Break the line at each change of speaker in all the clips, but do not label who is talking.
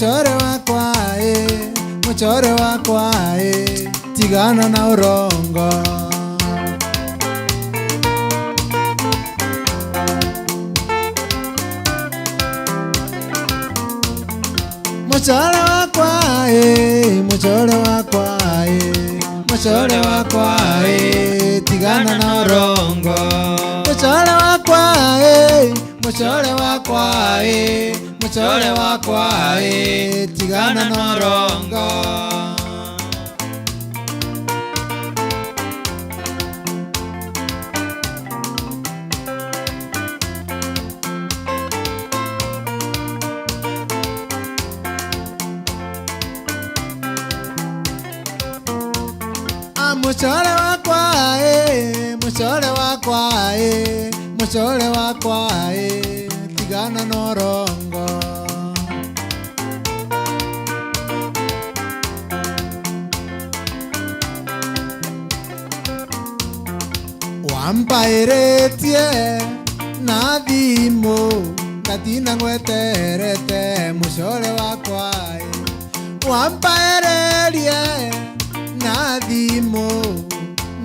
muchore wakwa muchore wakwa tigana na urongo. Muchore wakwa muchore wakwa muchore wakwa tigana na urongo. Muchore wakwa muchore wakwa muchore wakwa tigana na urongo. Muchore wakwa muchore wakwa muchore wakwa tigana na urongo. Wampairetie na thimo ngatina ngweterete muchore wakwa wampairerie na thimo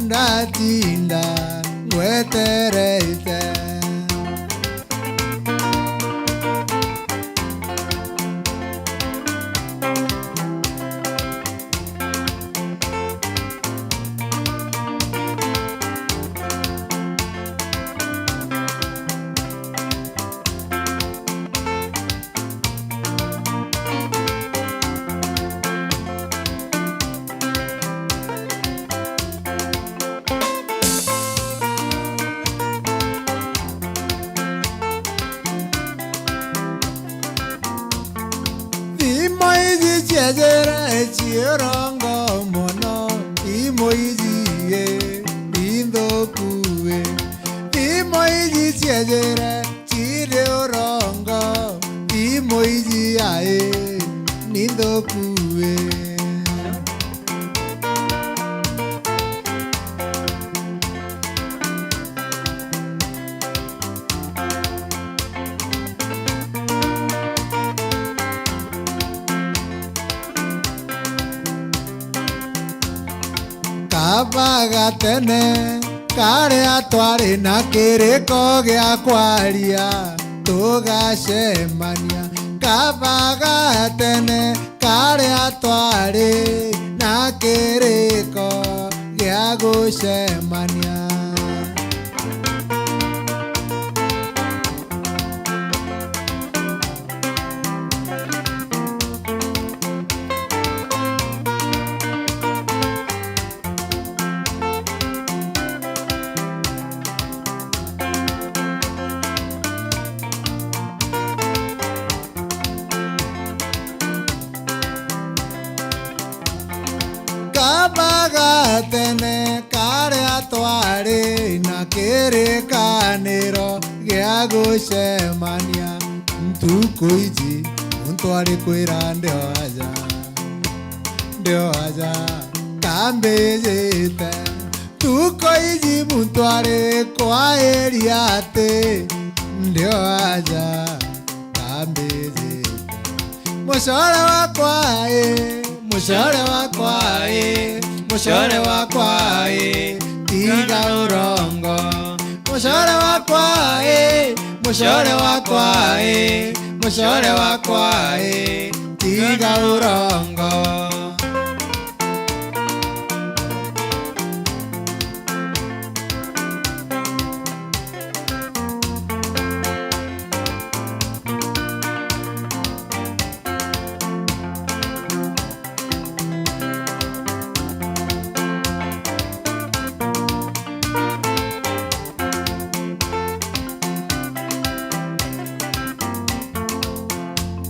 ndatinda ngweterete. Imoizi chezera chirongo mono imoizi indokue. Imoizi chezera chirongo imoizi nindokue. Kabagatene kare atware na kiriko gya kwaria tugacemania. Kabagatene kare atware na kiriko gya gucemania. Kabagatene kare atware na kirikaniro gya gucemania. Ntukuiji untware kwira ndio aja kambejete. Tukuiji muntware kwa eriate ndio aja kambejete. Muchore wakwa muchore wakwa muchore wakwa tiga urongo. Muchore wakwa muchore wakwa muchore wakwa tiga urongo.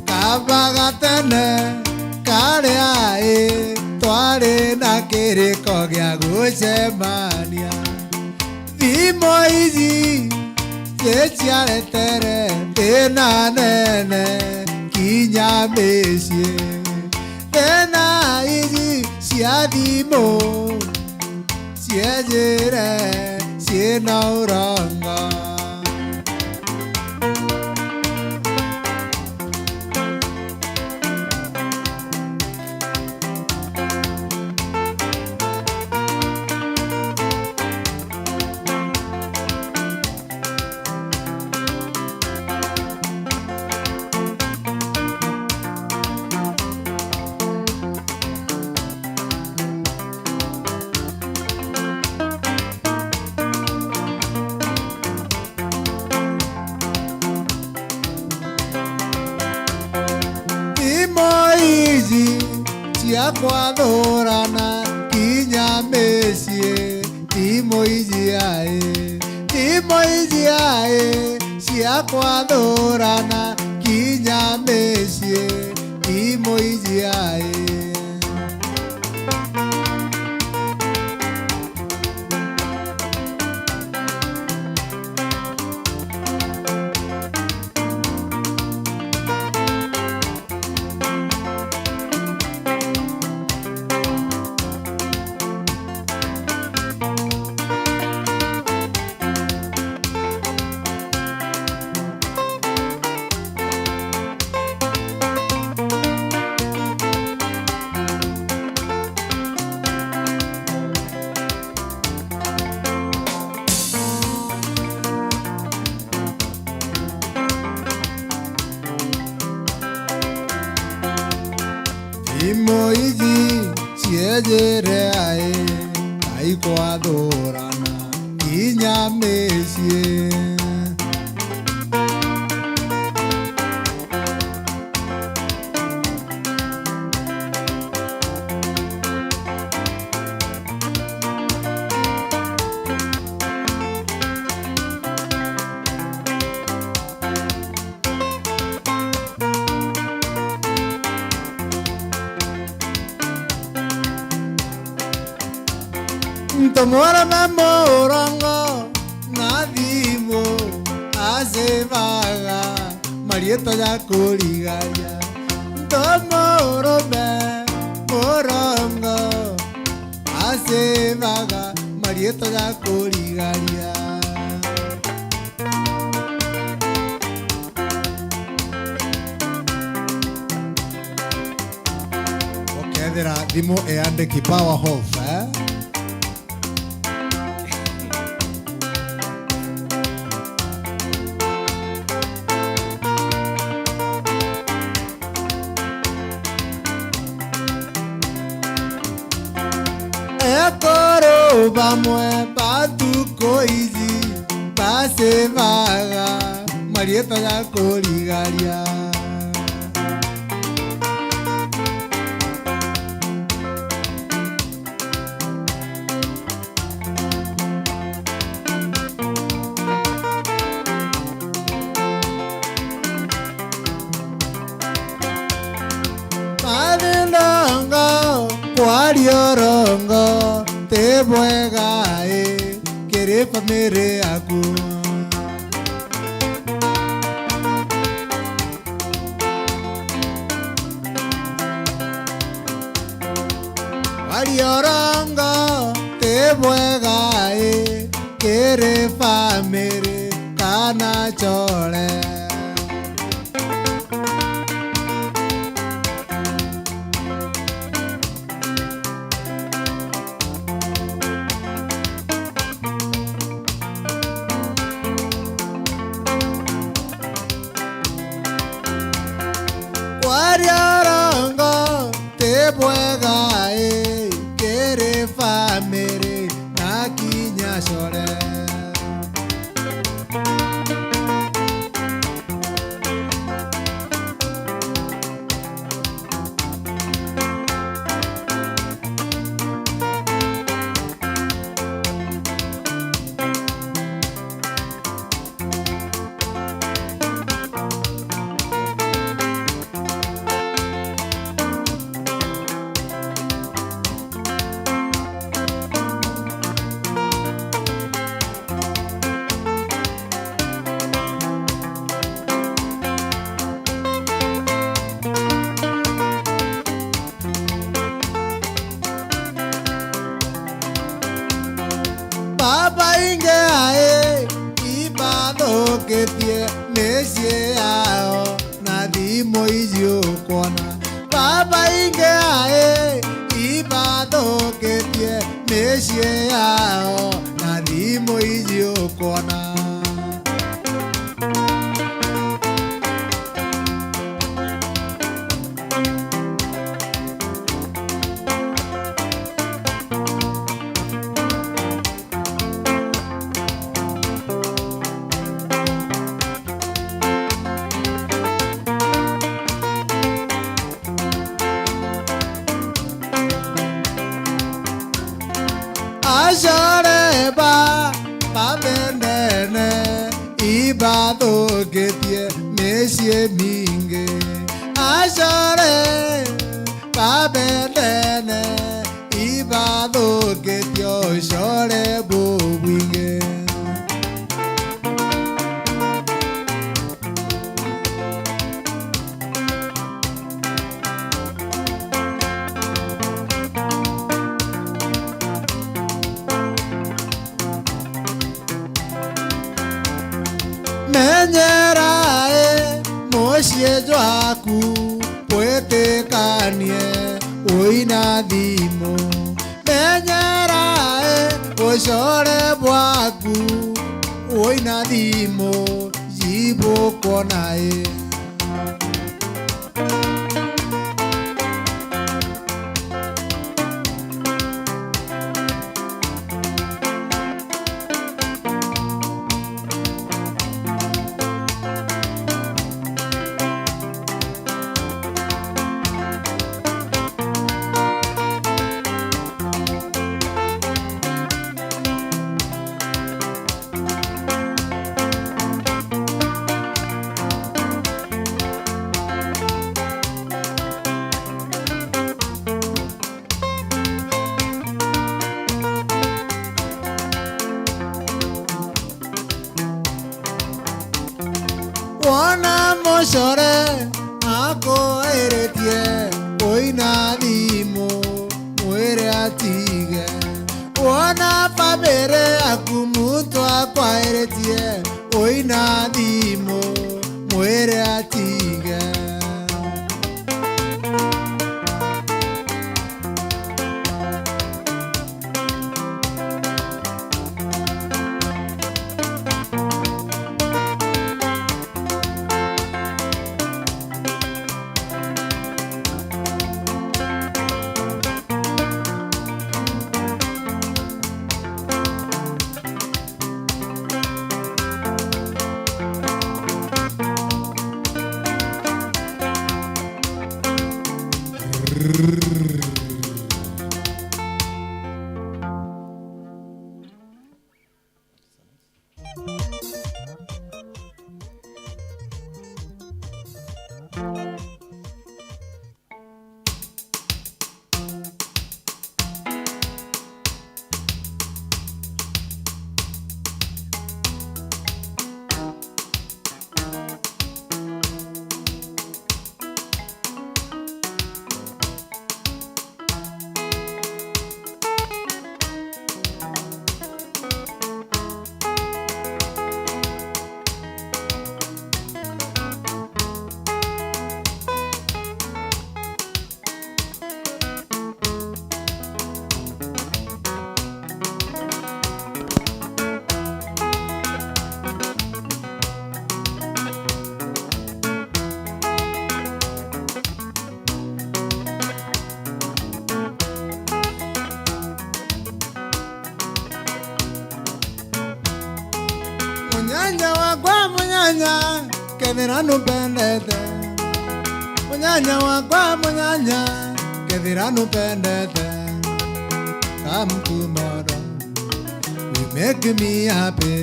Kabagatene kare tware na kiriko gya gucemania. Imoizi chechiaretere tena nene kinya mesie. Tena izi cia thimo ciejere ciena urongo. cia kwathũrana kinya mĩciĩ timũ ijiaĩ cia kwathũrana kinya mĩciĩ timũ ijiaĩ. Timũ ici cienjereaĩ kai kwathũrana kinya mĩciĩ. Tomora na morango na thimo asevaga Marieta ya kũrigaria. Tomoro me morango asevaga Marieta ya kũrigaria. Okethera thimo eandĩki Power Hof Ekoro vamwe patuko ici pasevaga Marieta ya kũrigaria. Wariorongo te bwegaĩ kĩrĩ bamĩrĩ yaku. Wariorongo te bwegaĩ kĩrĩ bamĩrĩ kana chole. Wariorongo te bwegaĩ kĩrĩ bamĩrĩ na kinya core. Baba ingeaĩ ibathũkĩtie mĩciĩ yao na thimũ ici ũkuona. Baba ingeaĩ ibathũkĩtie mĩciĩ yao na thimũ ici ũkuona. thũkĩtie mĩciĩ mingĩ acore babendene ibathũkĩtio core bũbwingĩ menyerae mũciĩ jwaku wĩtĩkanie wĩna thimũ menyerae ũcore bwaku wĩna thimũ jibũkwonaĩ wona mũcore akwĩrĩtie wĩna thimũ mwĩre atige wona bamĩrĩ yaku mũndũ akwĩrĩtie wĩna thimũ mwĩre atige munyanya wakwa munyanya kethira nupendete munyanya wakwa munyanya kethira nupendete come tomorrow you make me happy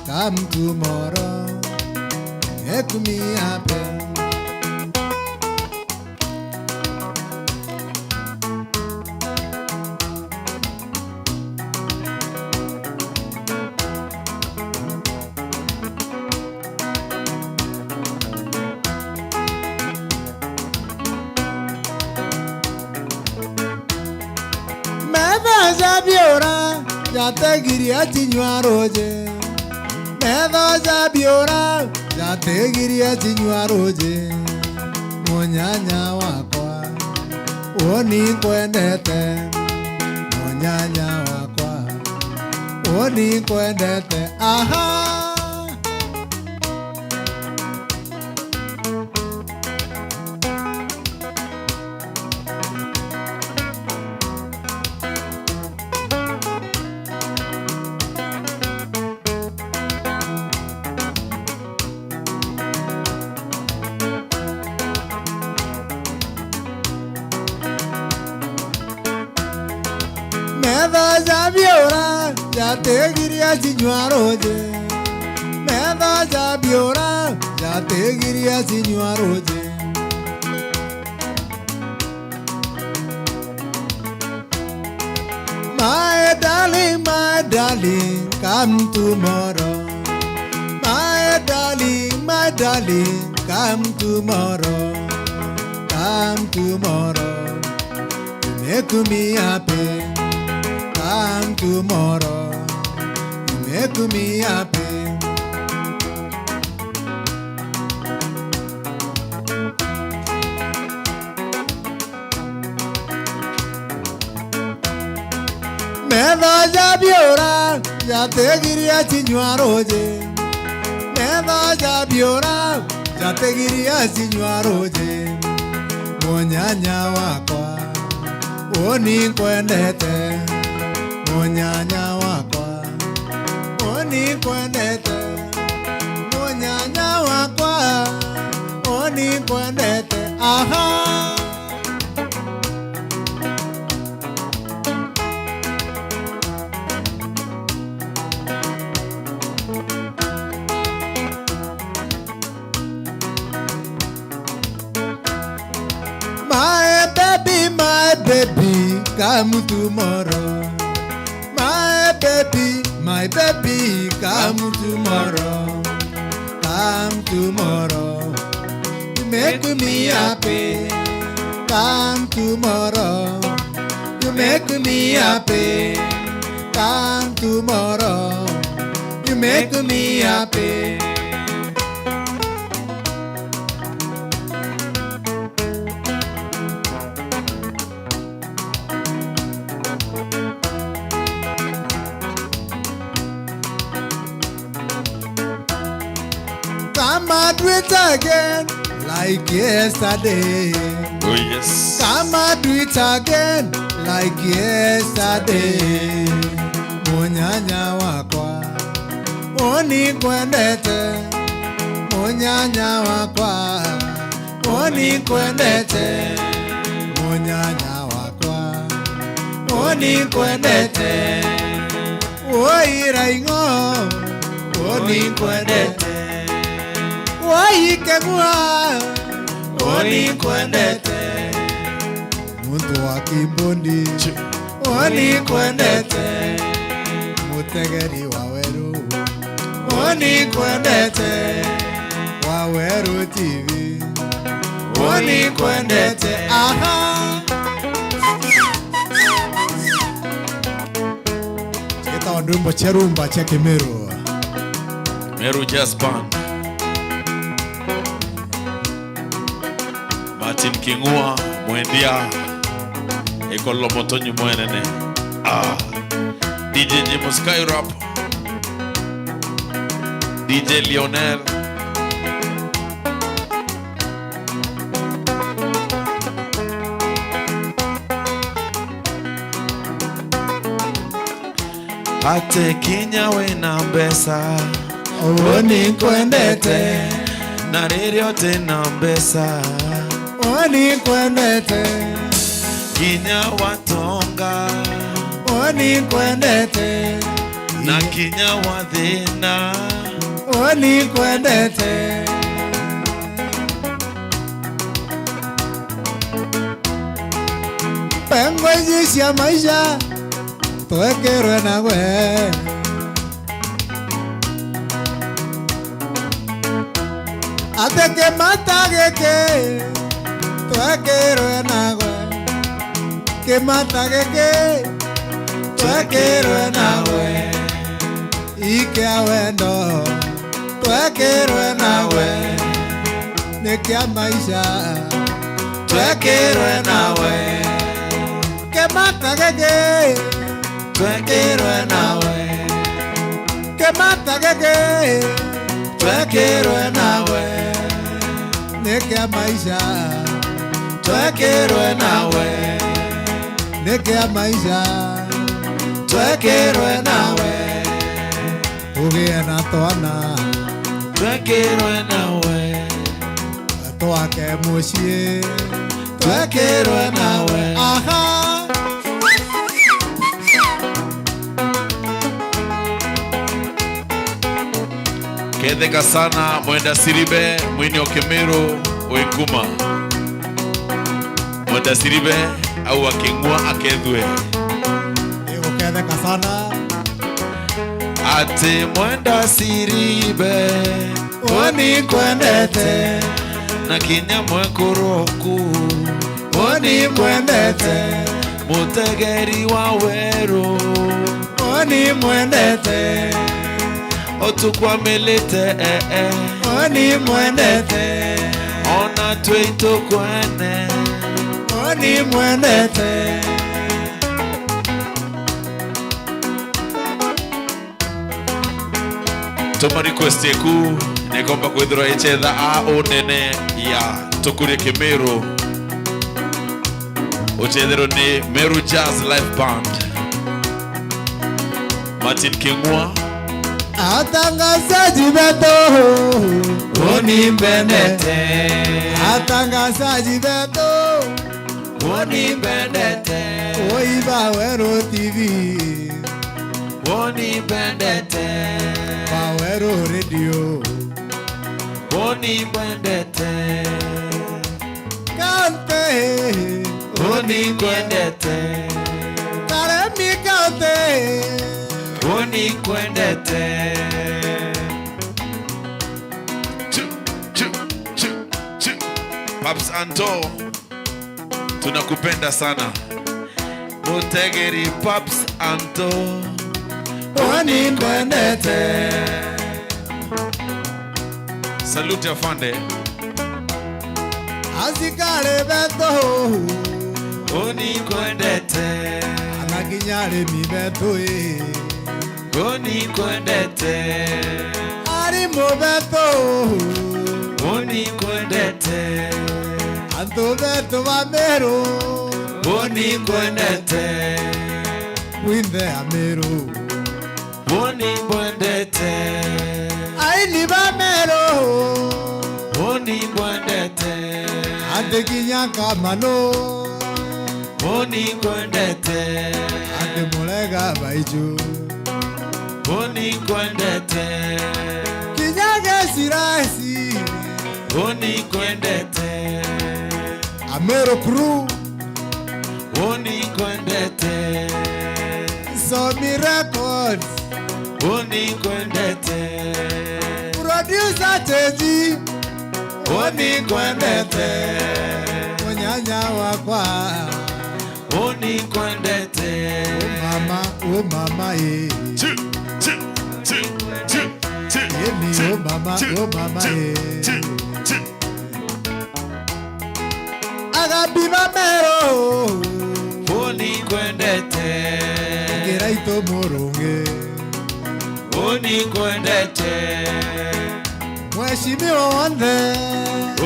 come tomorrow make me happy Zabiora, ya te giria chinywaroje. Medo zabiora, ya te giria chinywaroje. Munyanya wakwa, oni kwendete. Munyanya wakwa, oni kwendete. Aha. Medo zabiora, ya te giria chinywaroje. Medha jabiora jategiria sinywaroje. My darling, come tomorrow. My darling, come tomorrow. Come tomorrow, you make me happy. Come tomorrow, you make me happy. Medha jabiora jategiria sinywaroje. Medha jabiora jategiria sinywaroje. Munyanya wakwa oni kwendete. Munyanya wakwa oni kwendete. Munyanya wakwa oni kwendete. Aha. My baby, come tomorrow. My baby, come tomorrow. Come tomorrow, you make me happy. Come tomorrow, you make me happy. Come tomorrow, you make me happy. Come and do it again, like yesterday.
Oh yes.
Come and do it again, like yesterday. Munyanya wakwa, oni kwendete. Munyanya wakwa, oni kwendete. Munyanya wakwa, oni kwendete. Oi raingo, oni kwendete. Wai kemua oni kwendete. Muntu wa Kimbondi oni kwendete. Mutegeri waweru oni kwendete. Waweru TV oni kwendete. Aha. Kita ondumbo cherumba cheke Meru.
Meru Jazz Band. Martin Kingua Mwendia Ekolo Motonyu Mwenene. DJ Jimo Skyrap, DJ Lionel, Ate Kenya wena mbesa
Oni kwendete.
na ririo tena mbesa
Oni kwendete.
Kenya watonga
Oni kwendete.
na Kenya wathina
Oni kwendete. Pengo cia maisha twekerwe nawe. Ateke matageke twekerwe nawe. Ke matageke twekerwe nawe. Ike awendo twekerwe nawe. Nekia maisha twekerwe nawe. Ke matageke twekerwe nawe. Ke matageke twekerwe nawe. Nekia maisha twekerwe nawe. Nekia maisha twekerwe nawe. Ugie na twana
twekerwe nawe.
twake mucie
Twekerwe nawe.
aha.
Gedheka sana Mwenda Siribe Mwini Okemero Oikuma Mwenda Siribe au akingwa akethwe
Gedheka sana
Ate Mwenda Siribe
Oni kwendete
na kinya mwekoroku
Oni mwendete
Mutegeri wa weru
Oni mwendete
Otukwa melete
Oni mwendete
Ona tweito kwene
Oni mwendete
Toma request yeku Nekomba kwithirwa ichetha a unene ya Tukuri Kimero Uchethero ni Meru Jazz Live Band Martin Kingwa
Atangazaji beto
Oni Benete
Atangazaji beto
Oni Benete
Oiba Wero TV
Oni Benete
Wero Radio
Oni Benete
Cante
Oni Benete
Karemi cante
Oni Benete Paps Anto tunakupenda sana Mutegeri Paps Anto
Oni Benete
Salute afande
Azikale beto
Oni Benete
Anakinyale mi beto
Oni Benete
Arimo beto
Oni Benete
Anto beto Amero
Oni Benete
Winde Amero
Oni Benete
Aini Amero
Oni Benete
Ante kinyaka mano
Oni Benete
Ante mulega baijo
Oni Benete
Kinyaka sirasi
Oni Benete
Amero crew
Oni Benete
Somi Records
Oni Benete
Producer Teji
Oni Benete
Onyanya wakwa
Oni Benete
Oh mama Yemi oh mama Agabi Amero
Oni Benete
Geraito moronge
Oni Benete
Mheshimiwa Wande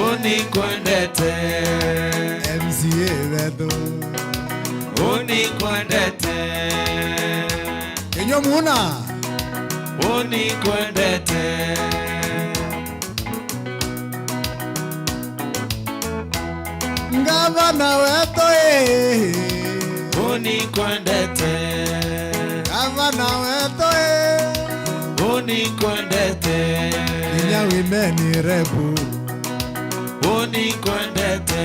Oni Benete
MCA Beto
Oni Benete
Kenyo Muna
Oni Benete
Gavana weto
Oni Benete
Gavana weto
Oni Benete
Inya women repu
Oni Benete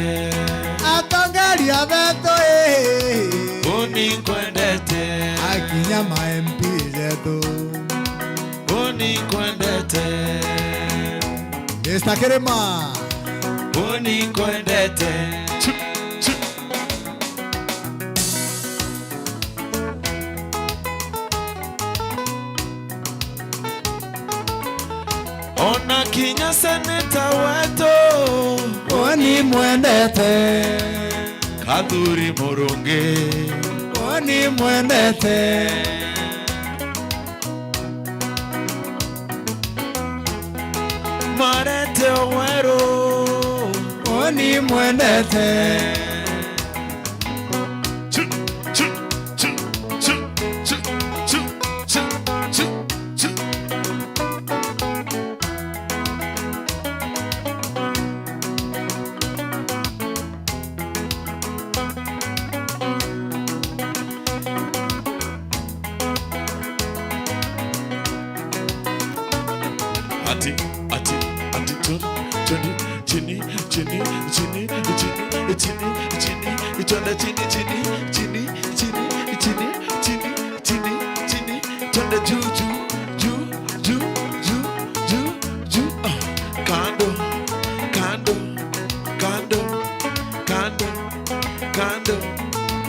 Atongari abeto
Oni Benete
Akinya ma MP zeto
Oni Benete
Mr. Kerema
Oni Benete Ona kinya seneta weto
Oni mwendete
Kaduri Moronge
Oni mwendete
Marete Owero
Oni mwendete
Ati twende chini chini chini chini chini chini chini chini, twende juu juu juu juu juu juu juu. Kando kando kando kando kando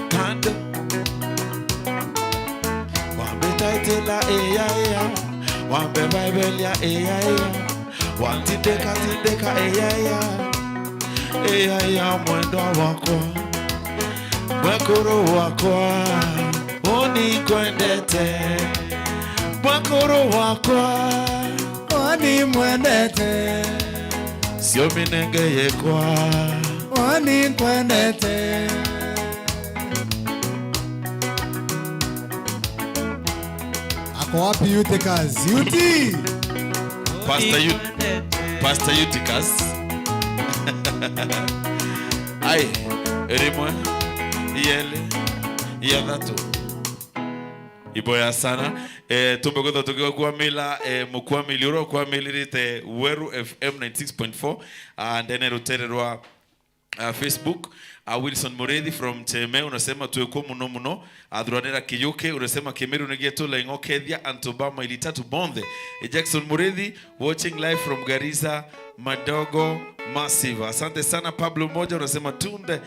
kando. Wambe taitela eya eya, wambe Bible ya eya eya, wantideka tindeka eya eya, eya eya mwendo wako, mwekoro wako, unikwendete, mwekoro wako,
unimwendete,
sio minenge yekwa,
unikwendete. Ako wapi Eutychus? Yuti!
Pastor Eutychus. Ai, erimwe, iyele, iyadhatu. Iboya sana. Tumbe kutho tukiwa kwa mila, mukua miliuro kwa milirite Weru FM 96.4. Ndene rutererwa Facebook. Wilson Mureithi from Teme unasema tuweko muno muno. Adhuranera Kiyuke unasema Kemeru negeto la ingokethia Antobama ilitatu bonde. Jackson Mureithi watching live from Garissa Madogo Massive. Asante sana. Pablo Moja unasema tunde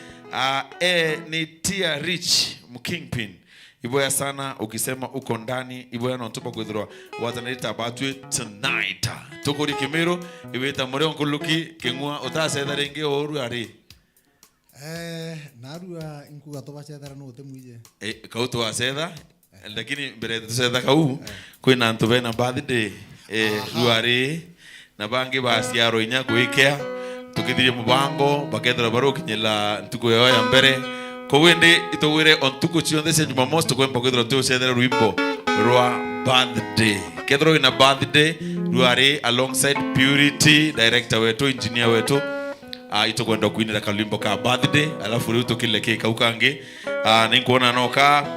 ni Tia Rich Mkingpin. Iboya sana ukisema uko ndani. Iboya na ntupa kuthirwa watanelita batwe tonight. Tukuri Kemeru iweta mure onkuluki kengua utasetha renge oru ari.
Narua inkuga toba cethera no temuje.
Kautu wa setha lakini mbere tusetha kau kwina antu bena birthday ruari na bangi basiaro inya gwikea tukithirie mubango bakethera barukinyela ntuko yao ya mbere ko wende itowire ontuko cionthe cia Jumamosi tukwemba kwithira tucethera rwimbo rwa birthday kethero ina birthday ruari alongside Purity director wetu engineer wetu itokwenda kuinira kalimbo ka birthday alafu riu tukileke kaukange ninkuona noka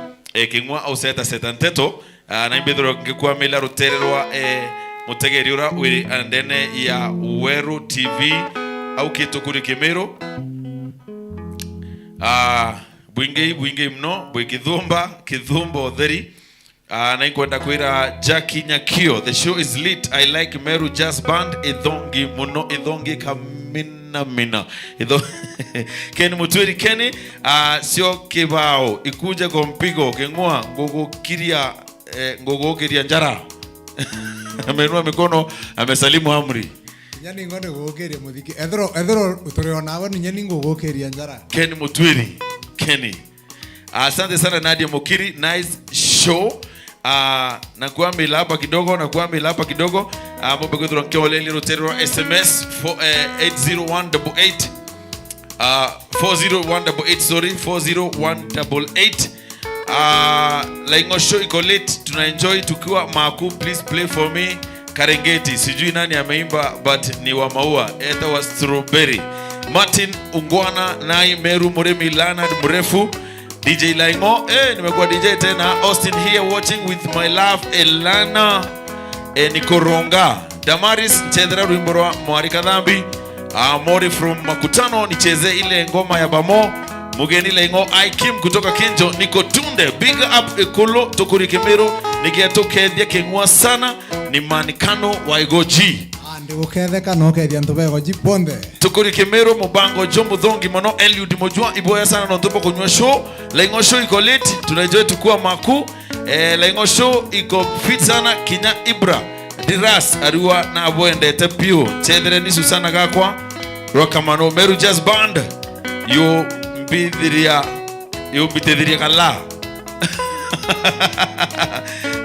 kingwa au seta nteto na imbethero ngikwa mila rutererwa mutegeri ura wi andene ya Weru TV au kitukuri Kemeru bwinge mno kithumbo theri na inkwenda kwira Jackie Nyakio. The show is lit. I like Meru Jazz Band. Idhongi kamina Ken Mutwiri Kenny sio kibao ikuje kwa mpigo kengua ngogo kiria njara amenua mikono amesalimu amri
nyani ngone gogokeria muthiki ethero utoriona abo ni nyani ngogokeria njara
Ken Mutwiri Kenny. Asante sana Nadia Mukiri, nice show. Na kuambia hapa kidogo mambo kwa tunakiole ile rotero SMS 80188 40188 sorry 40188 like show iko late tuna enjoy tukiwa maku. Please play for me Karengeti, sijui nani ameimba but ni wa maua eta wa Strawberry. Martin Ungwana nai Meru Muremi Leonard Mrefu DJ Laingo nimekuwa DJ tena. Austin here watching with my love Elana Nikoronga. Damaris Nchedra Ruimboro Mwarika Dhambi Mori from Makutano nicheze ile ngoma ya Bamo. Mugeni Laingo Aikim kutoka Kenjo Niko Tunde. Big up Ekolo Tukuri Kemeru Nigeatokethia kengua sana ni Manikano wa Igoji
uketheka no kethia ntubego jiponde
Tukuri Kemeru mubango Jombo Dhongi mono Eliud Mojua iboya sana no ntupo kunywa show. Laingo show iko late tunaenjoy tukua maku. Laingo show iko fit sana Kinya Ibra Diras Arua na aboende tepio chendere ni Susana Gakwa Rokamano Meru Jazz Band yo mbithiria kala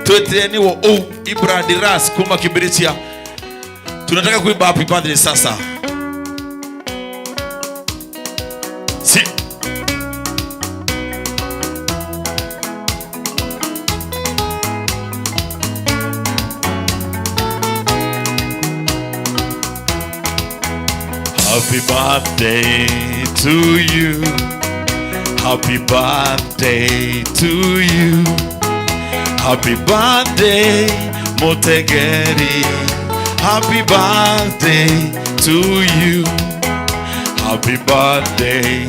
tweteni wo Ibra Diras kuma Kibiritia. Tunataka kuimba happy birthday sasa. Si happy birthday to you. Happy birthday to you. Happy birthday Motegeri. Happy birthday to you. Happy birthday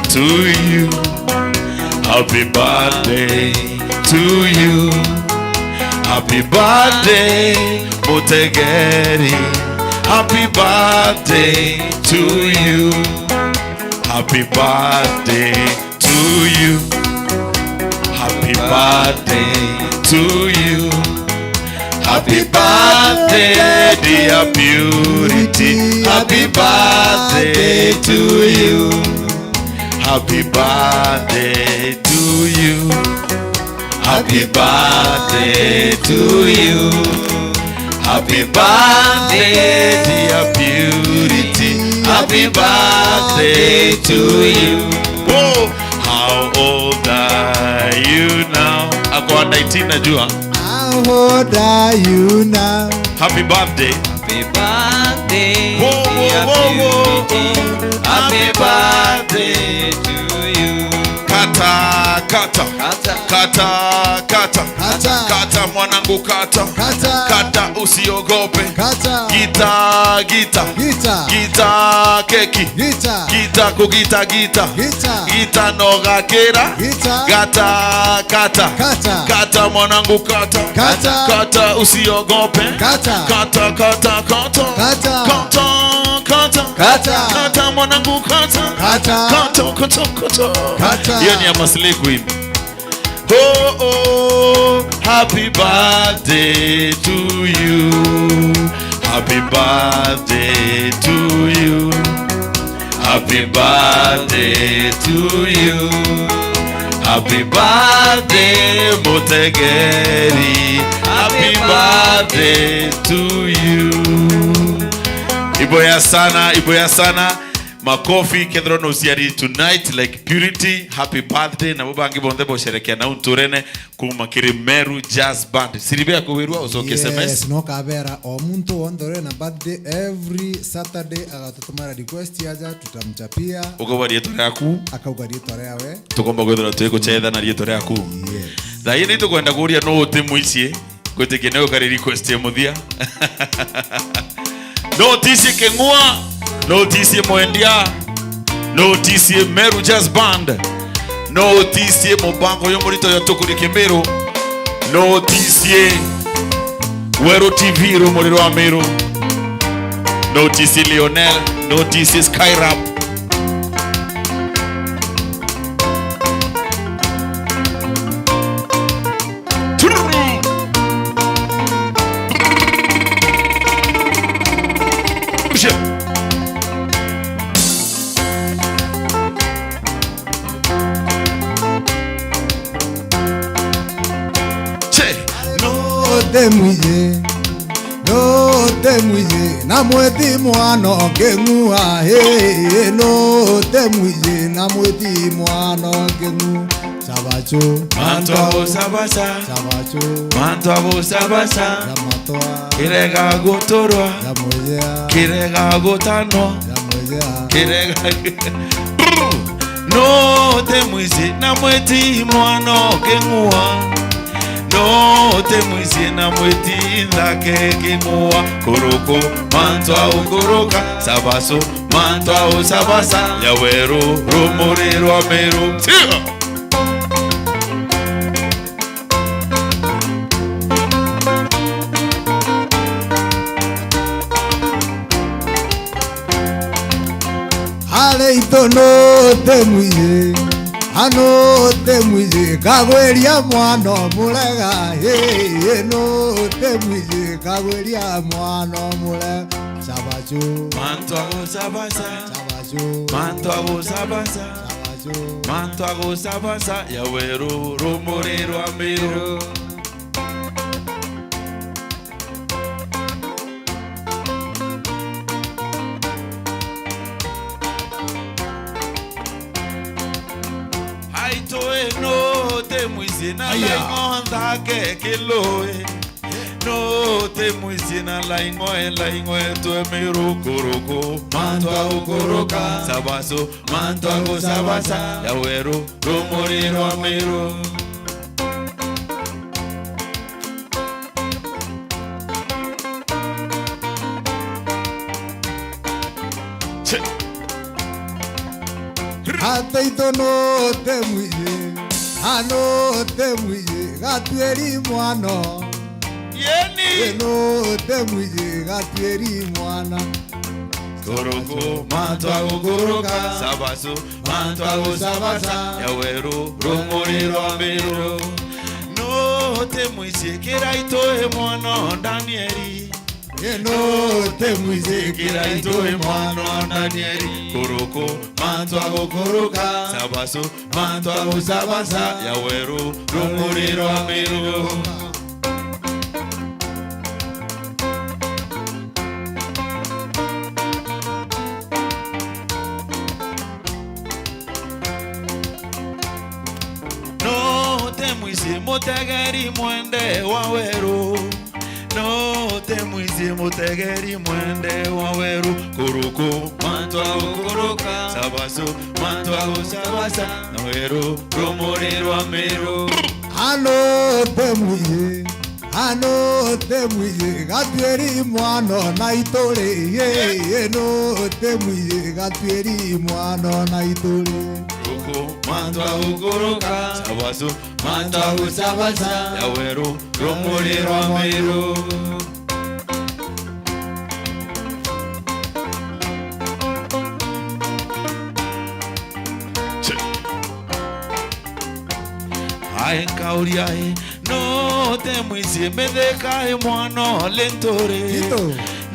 to you. Happy birthday to you. Happy birthday, Mutegeri. Happy birthday to you. Happy birthday to you. Happy birthday to you. Happy birthday, dear Purity. Happy birthday to you. Happy birthday to you. Happy birthday to you. Happy birthday, dear Purity. Happy birthday to you. Oh, how old are you now? Ako 19 najua.
How old are you now?
Happy birthday.
Happy birthday,
Whoa,
dear
whoa, whoa, whoa.
Purity. Happy birthday to you.
Kata, kata,
Kata.
kata, kata,
Kata.
kata mwanangu kata,
Kata.
kata usiogope,
Kata.
gita, gita,
Gita.
gita keki,
Gita.
gita kugita gita,
Gita.
gita noga kera,
Gita.
kata, kata,
Kata.
kata mwanangu kata,
Kata.
kata usiogope,
Kata.
kata, kata, kata,
Kata.
kata, kata,
Kata.
kata mwanangu kata,
Kata.
kata, kata, kata.
Kata.
Hiyo ni ya Maslay Queen. Oh, oh, happy birthday to you. Happy birthday to you. Happy birthday to you. Happy birthday, Mutegeri. Happy birthday to you. Iboya sana, iboya sana. Makofi kendro no siari tonight like Purity. Happy birthday na bubangi bonde bo sherekea na unturene kumakiri Meru Jazz Band. Siribea kuwirwa usoke SMS.
Yes, no kabera omuntu ondore na birthday every Saturday agatutumara request yaja tutamchapia
Ugo rietore yaku
akaugarie tore yawe
tugomba gwithira twiko chetha na rietore yaku.
yes
Thai ni tukwenda kuria no utimuicie gutikeneo kari request ya muthia. Notice kengua, notice mwendia, notice Meru Jazz Band, notice mubango yo murito ya tukuri Kimiru, notice Wero TV rumuriro wa Meru, notice Lionel, notice Skyrap.
no temuye na mweti mwano ngengua he no temuye na mweti mwano ngengu sabacho
Manto sabasa,
sabacho
manto sabasa,
yamatwa
kirega gotorwa,
yamoya
kirega gotanwa.
yamoya
Kirega no te muisi na mweti mwano kengua. No te muisi na mweti ndake kengua. Koroko mantwa ukoroka sabaso mantwa usabasa ya Wero rumuriro wa Meru. Tia!
Aleito no temuye ano temuye kagweria mwano mulega he no temuye kagweria mwano mulega sabacho
Mantwa usabasa,
sabacho
mantwa usabasa,
sabacho
mantwa usabasa ya Wero rumuriro wa Meru. No te muisi na laingo ndake kiloe. No te muisi na laingo tu Meru koroko mantwa ukoroka sabaso mantwa sabasa ya Wero rumuriro wa Meru.
Hata itono temuye ano temuye gatueri mwano
Yeni
no temuye gatueri mwana
Koroko mantwa gukoroka Sabaso mantwa gusabasa Yaweru rumuri rwambiro No temuye kera itoe mwana Danieli
no temuye
kera itoe mwana Danieli Koroko mantwa gukoroka Sabaso mantwa gusabasa Yaweru rumuri rwambiro Mutegeri mwende waweru No temuizi mutegeri mwende waweru Kuruku mantwa ukuruka Sabasu mantwa usabasa Naweru rumuri rwamiru
Ano temuye gatueri mwano na itore no temuye gatueri mwano na itore
Mantwa ukuruka Sabasu mantwa usabasa Yaweru rumuri rwamiru Aenkauria no temuizie medeka mwana lentore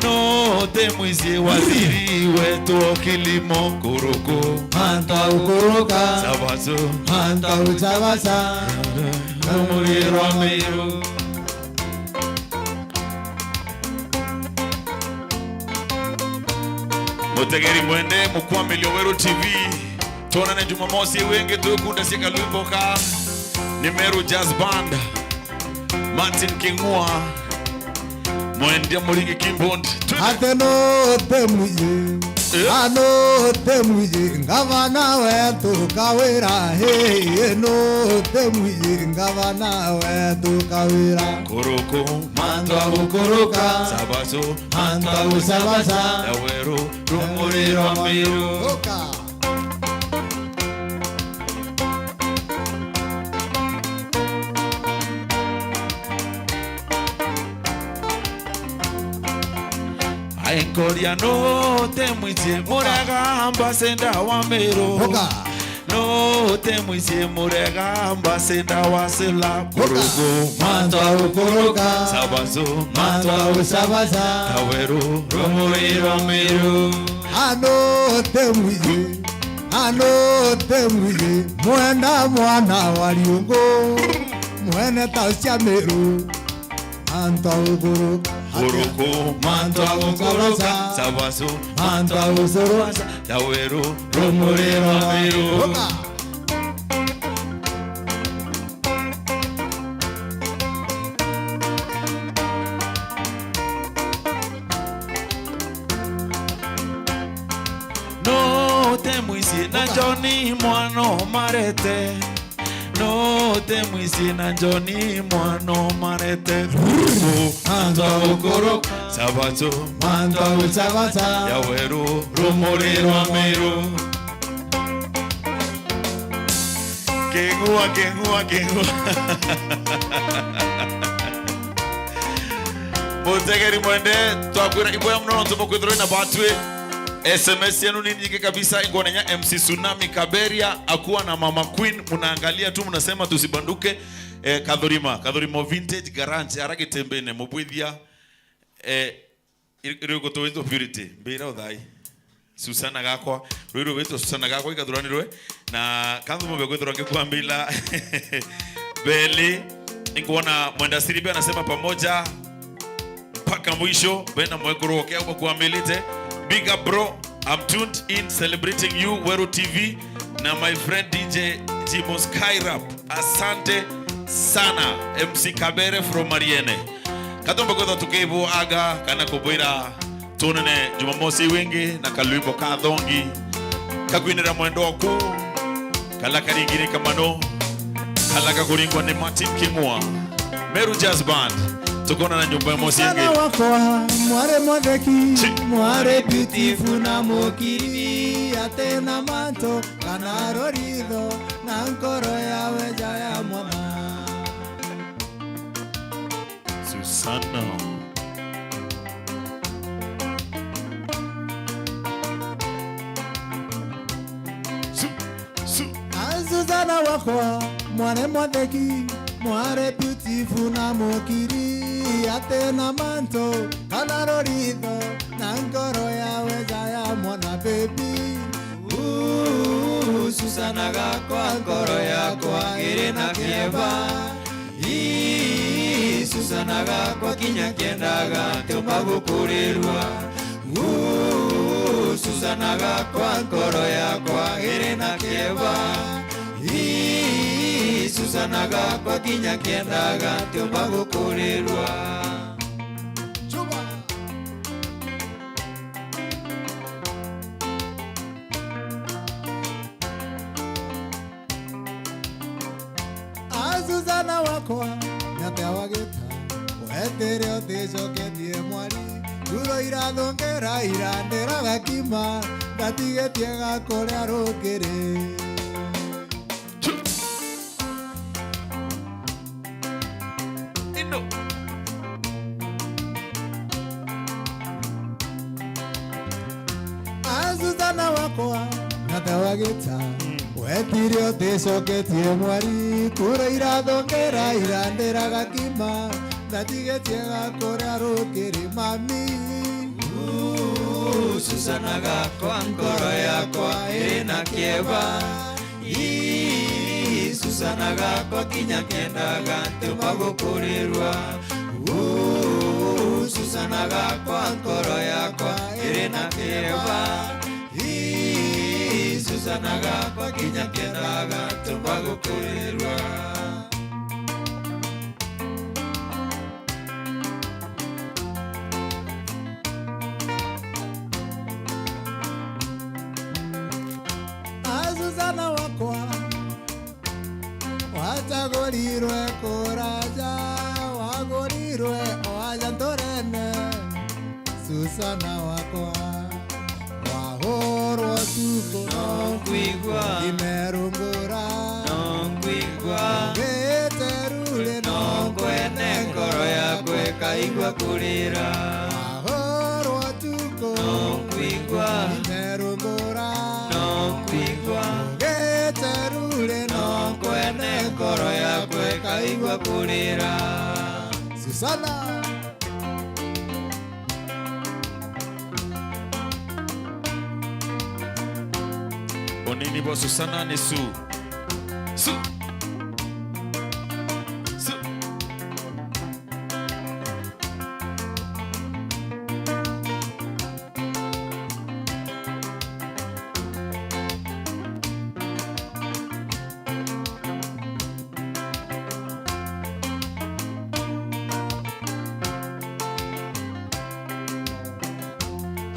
No temuizie waziri wetu kilimo Kuruku
mantwa ukuruka
Sabaso
mantwa usabasa
rumuri rwamiru Mutegeri mwende mukwamili Waweru TV Tonane Jumamosi wenge tukunda sika luimboka Nimeru Jazz Band Martin Kingua Mwende Muringi Kimbond
Ateno temuye ano temuye ngavana wetu kawira no temuye ngavana wetu kawira
Kuruku
mantwa ukuruka
Sabaso
mantwa usabasa
Yaweru rumuri rwamiru Aenkoria no temuizie murega ambasenda wa mero No temuizie murega ambasenda wa sela Kuruku
mantwa ukuruka
Sabaso
mantwa usabasa
Yaweru rumuri rwamiru
ano temuye mwenda mwana waliungo mwene tausia meru mantwa ukuruka
Kuruku
mantwa ukuruka
Sabaso
mantwa usabasa
Yaweru rumuri rwamiru No temuizie na Johnny mwano marete No temuizie na Johnny mwano marete
mantwa ukuruka
Sabato
mantwa usabasa
Yaweru rumuri rwamiru Kengua Mutegeri mwende Twakwira iboya mnono tumokwithirwe na batwe SMS yenu ni nyingi kabisa ingonenya MC Tsunami Kaberia akuwa na Mama Queen munaangalia tu mnasema tusibanduke Kadhurimo Vintage Garage arage tembene mubwithia irigo towezo Purity mbira uthai Susana gakwa rwiro wetu Susana gakwa ikathuranirwe na kanzu mbe kwithrange kwambila Beli ingona mwenda Siribe anasema pamoja mpaka mwisho bena mwekoroke au kuamilite. Big up bro, I'm tuned in celebrating you Waweru TV na my friend DJ Jimo Skyrap. Asante sana MC Kabere from Mariene. Katomba kotha tukebu aga kana kuboira tunene Jumamosi wengi na kalwimbo kathongi kakwinira mwendo waku kala karingire kamano kala kakuringwa ni Martin Kingua Meru Jazz Band. Tukona na nyumba mosi yengi
wakwa mware mwandeki mware beautiful na mokiri atena manto kana rorido na nkoro yawe jaya mwana.
Susana.
Susana wakwa mwane mwadeki mware beautiful na mokiri atena manto kana rorido na nkoro yawe jaya mwana baby.
Susana gakwa ngoro yakwa iri na kieba. Susana gakwa kinya kiendaga tiumba gukurirwa. Susana gakwa ngoro yakwa iri na kieba. Susana gakwa kinya kiendaga tiumba gukurirwa.
Susana wakwa nyate wagita wetere oticoketie mwari nguro irathongera irandĩra gakima ngatigetie gakũrĩa rũkĩrĩ. Susana wakwa nyate wagita wetire oticoketie mwari nguro irathongera irandĩra gakima ngatigetie gakũrĩa rũkĩrĩ mami.
Susana gakwa ngoro yakwa iri na kieba. Susana gakwa kinya kiendaga tiumba gukurirwa. Susana gakwa ngoro yakwa iri na kieba. Susana gakwa kinya kiendaga tiumba gukurirwa.
Susana wakwa wachagurirwe kuraja wagurirwe oaja ntorene. Susana wakwa wahorwo tuko
Nongwigwa
imerungura
nongwigwa
geterule
nongwene ngoro yakwa ikaigua kurira.
wahorwo tuko
Nongwigwa
imerungura
nongwigwa
geterule
nongwene ngoro yakwa ikaigua kurira.
Susana
Onini bo Susana ni Su. Su. Su.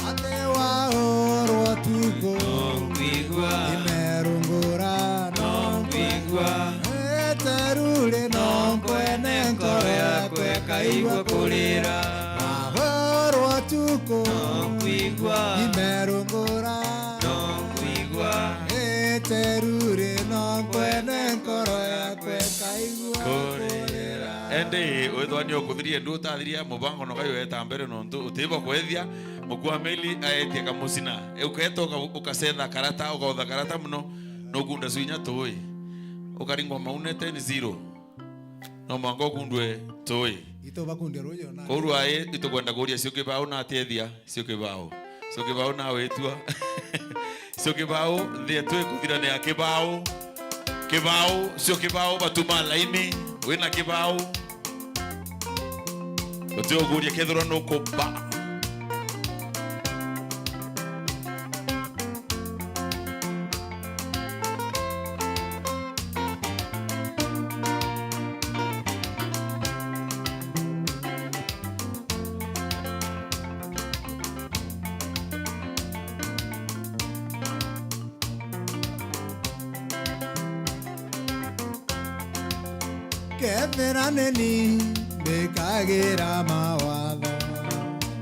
ate wahorwo tuko
Nongwigwa
imerungura
nongwigwa
geterule
nongwene ngoro yakwa ikaigua kurira.
wahorwo tuko
Nongwigwa
imerungura
nongwigwa
geterule nongwene ngoro yakwa ikaigua
Kurira. Ende wethwani okuthirie ndu utathiria mubango no kayo eta mbere no ndu utibo kwethia mukua meli aetie kamusina uketoka ukacetha karata ukautha karata muno no kunda suinya toy ukaringwa maunete ni zero no mwango kundwe toy
ito bakunde royo na
koru aye itukwenda kuria cio kibao na atethia cio kibao na wetua cio kibao thie twe kuthira ne kibao cio kibao batuma laini wina kibao utio kuria kethura no kuba
kethera neni ndikagira mawatho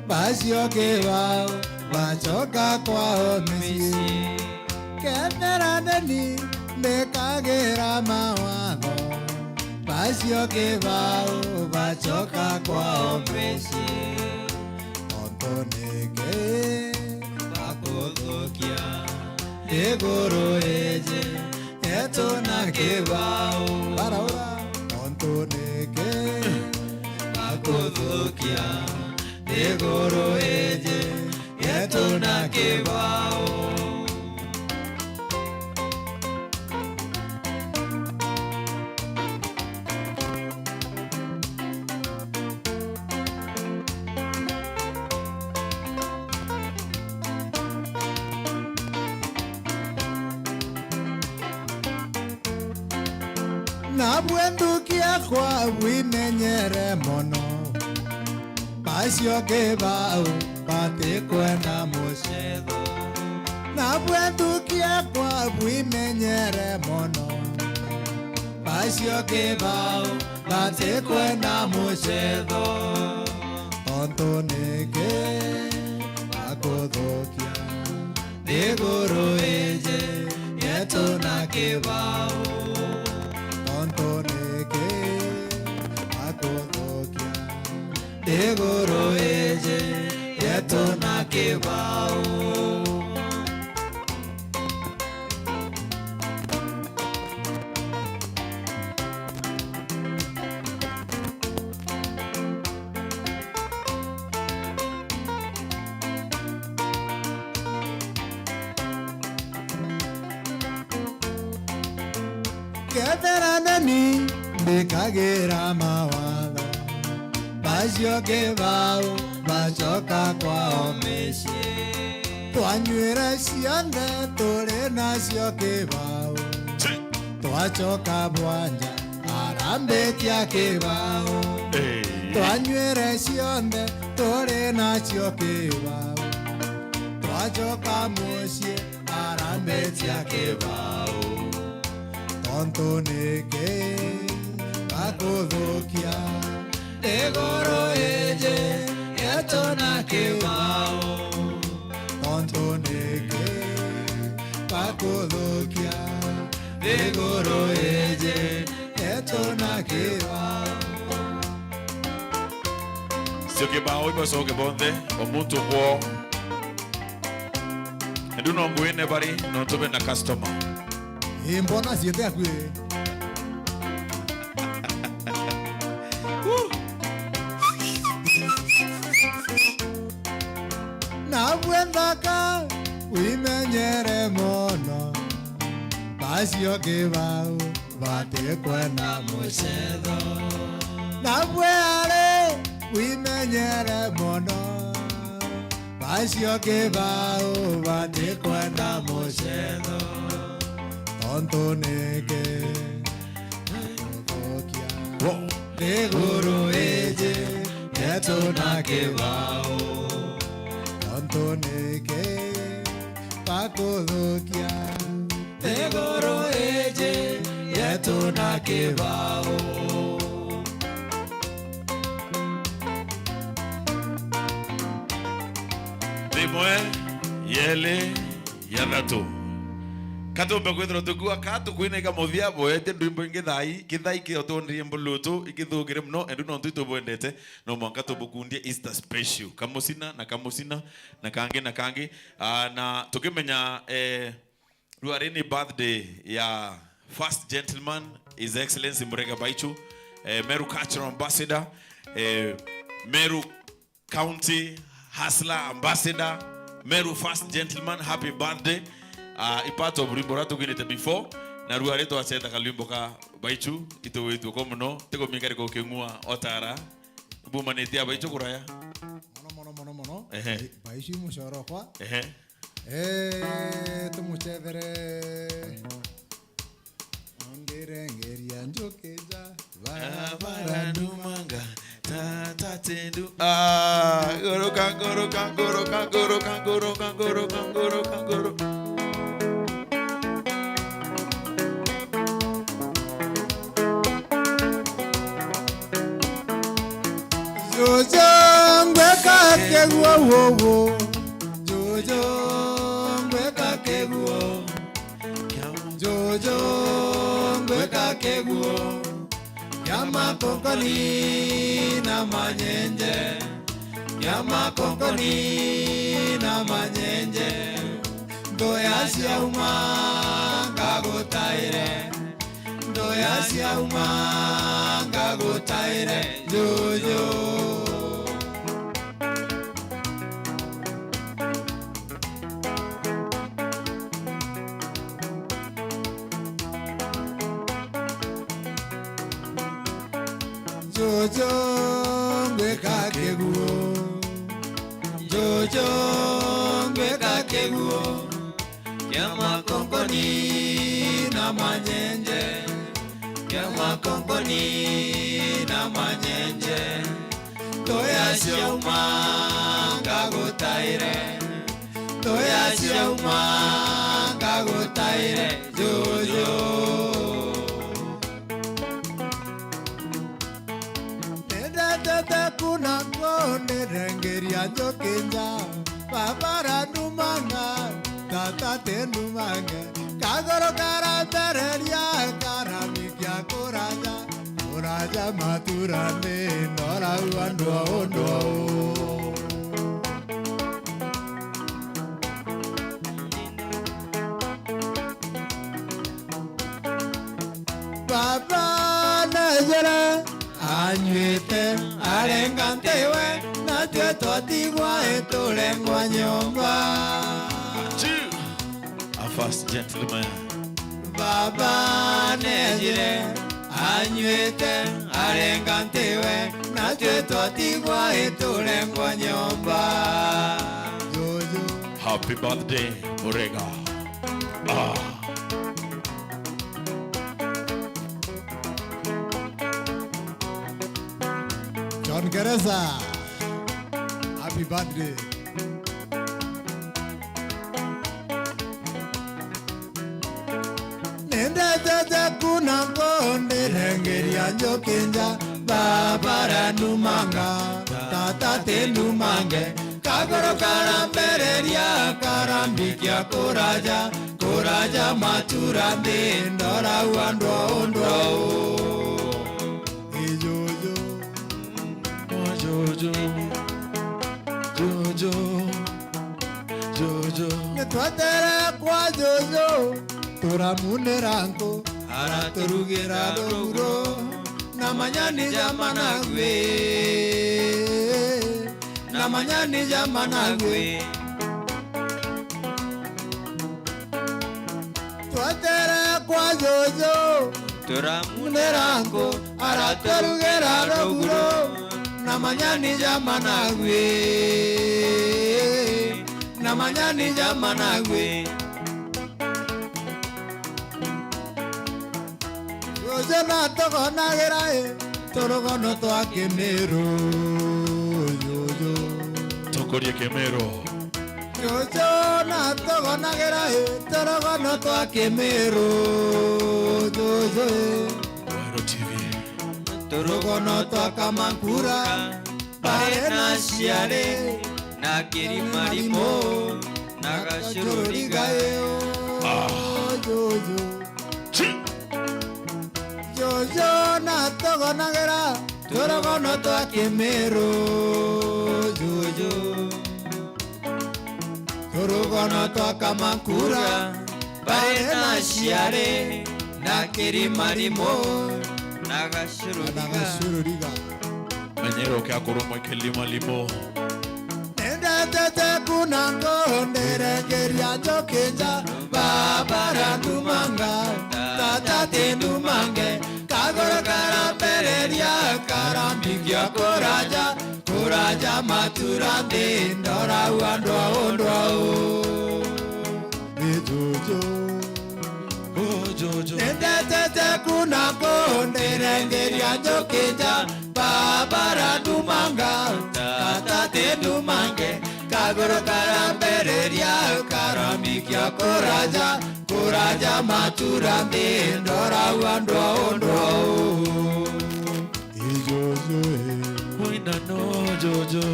bacio kibao bacoka kwao mĩciĩ Ketheraneni mekagĩra mawatho bacio kĩbao bacoka kwao mĩciĩ tondu nĩkĩ bakũthũkia igũrũ ĩnjĩ yetu na kĩbao tondu nĩkĩ bakũthũkia igũrũ ĩnjĩ yetu na kĩbao. Na bwendukia kwa wimenyere mono bacio kĩbao batikwenda mũcetho na bwendukia kwa wimenyere mono bacio kĩbao batikwenda mũcetho tondu nĩkĩ bakũthũkia igũrũ ĩnjĩ yetu na kĩbao tondu nĩkĩ bakũthũkia igũrũ ĩnjĩ yetu na kĩbao. Ketheraneni mekagĩra mawatho bacio kĩbao bacoka kwao mĩciĩ twanyuĩra ciothe tũrĩ nacio kĩbao twacoka mwanja arambĩtia kĩbao twanyuĩra ciothe tũrĩ nacio kĩbao twacoka mũciĩ arambĩtia kĩbao tondu nĩkĩ bakũthũkia igũrũ ĩnjĩ yetu na kĩbao tondu nĩkĩ bakũthũkia igũrũ ĩnjĩ yetu na kĩbao.
Sio kĩbao ibocoke bonthe omuntu gwo endu no ngwine bari no tube na customer
mbona ciĩte akuĩ na bwenthaka wimenyere mono bacio kĩbao batikwenda mũcetho na bwearĩ wimenyere mono bacio kĩbao batikwenda mũcetho tondu nĩkĩ bakũthũkia igũrũ ĩnjĩ yetu na kĩbao tondu nĩkĩ bakũthũkia igũrũ ĩnjĩ yetu na kĩbao.
Rimwe yele yathatu katumbe kwithira tukua katu kwinega muthia boete ndwimbo ingithai kithai kio tonrie mbulutu ikithugire mno endu no ntuito bwendete no mwanka tubukundie Easter special kamusina na kangi na tukimenya ruareni birthday ya first gentleman His Excellency Murega Baichu Meru Cultural Ambassador Meru County Hustler Ambassador Meru first gentleman, happy birthday. Ipato burimbo ratu ginete before na ruare to aceta kalimbo ka Baichu ito wetu ko muno tego mingari ko kengua otara bumanete ya Baichu kuraya
mono Baichu mushoro kwa tumuchethere ongerengeria njokeja
baranumanga tata tendu goro
Jojo ngweka keguo Jojo ngweka keguo
Jojo ngweka keguo ya makongoni na manyenje, ya makongoni na manyenje. Ndoya cia uma ngagutaire, ndoya cia uma ngagutaire Jojo. Jojo ngweka keguo, Jojo ngweka keguo ya makongoni na manyenje, ya makongoni na manyenje. Ndoya cia uma ngagutaire, ndoya cia uma ngagutaire Jojo.
Kuna konde rengeria jokinja babara numanga tata tenumanga kagoro karatereria karamikia kuraja kuraja maturane nora uandwa ondo. Baba najera anywete arengantewe na tue twatigwa etulengwa nyomba.
A fast gentleman.
Baba nejire anywete arengantewe na tue twatigwa etulengwa nyomba.
Jojo.
Happy birthday, Orega.
John Gereza, happy birthday. Nende tete kuna konde rengeria jokinja babara numanga tata tenumange kagoro karambereria karambikia kuraja kuraja maturande ndora uandwa ondwa. Jojo, Jojo, Jojo. Netwatere kwa Jojo, turamune ranko, araturugira doguro, namanyani jamanagwe, namanyani jamanagwe. Twatere kwa Jojo, turamune ranko, araturugira doguro. Namanyani jamanagwe, namanyani jamanagwe. Jojo na toko nagerae, torogono to akemero. Jojo,
tokorie kemero.
Jojo na toko nagerae, torogono to akemero. Jojo,
Wero TV.
Torogono toka mankura barena siare na kirimarimo na gashururiga
Jojo Jojo na togo nagera torogono toka kemero Jojo torogono toka mankura barena siare na kirimarimo Nagashururiga
Menyero kia kurumo kelima limo.
Nende tete kunango neregeria jokinja babara numanga tata tenumange kagoro karambereria karambikia kuraja kuraja maturande ndora uandwa ondwa Jojo Jojo. Nende tete kuna konde rengeria jokinja babara numanga tata tenumange kagoro karambereria karambikia kuraja kuraja maturande ndora uandwa ondwa Jojo Wina no Jojo.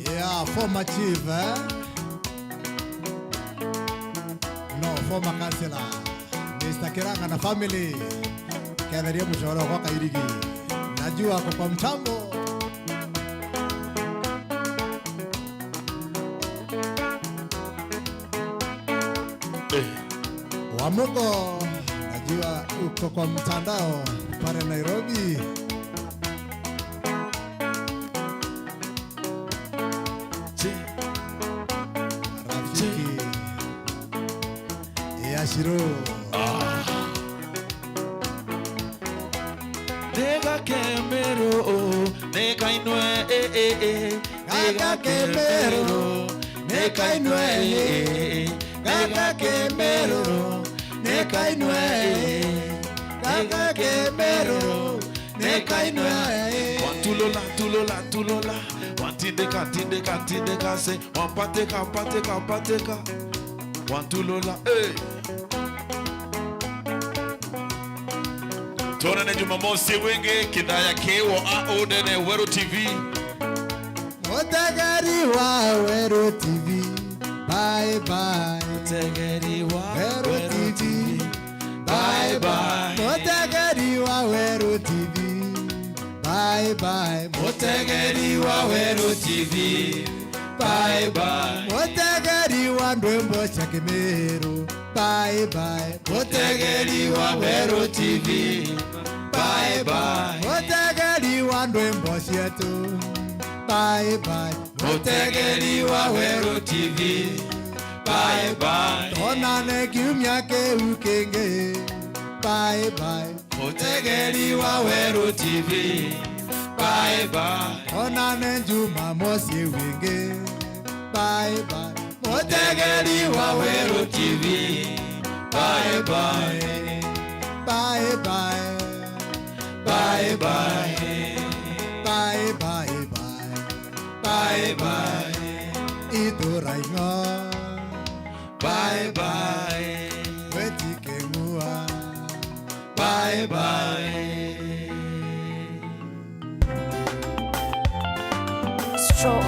Yeah, former chief, former councillor Mr. Kiranga na family kadharia mshahara kwa Kairigi. Najua kwa mtambo. Wamugo, najua uko kwa mtandao pale Nairobi. Rafiki Yashiro.
Nega kemero, nega inwe,
Nega kemero, nega inwe, Nega kemero, nega inwe, Nega kemero, nega inwe.
Tulola, tindeka se, pateka, tulola, Tona na Jumamosi wenge kidaya kewo aodene Wero TV.
Motagari wa Wero TV. Bye bye.
Motagari wa
Wero TV. Bye bye. Motagari wa Wero TV. Bye bye.
Motagari wa Wero TV. Bye bye.
Motagari wa Ndwembo Chakemero. Bye bye.
Motagari wa Wero TV. Bye bye.
Motagari wa Ndwembo Shetu. Bye bye.
Motagari wa Wero TV. Bye bye.
Tonane kiumia ke ukenge. Bye bye.
Motagari wa Wero TV. Bye bye.
Tonane Jumamosi wenge. Bye bye.
Motagari wa Wero TV. Bye bye.
Bye bye.
Bye bye.
Bye bye bye.
Bye bye.
Idoraingo.
Bye bye.
Wetikengua.
Bye bye.
Straw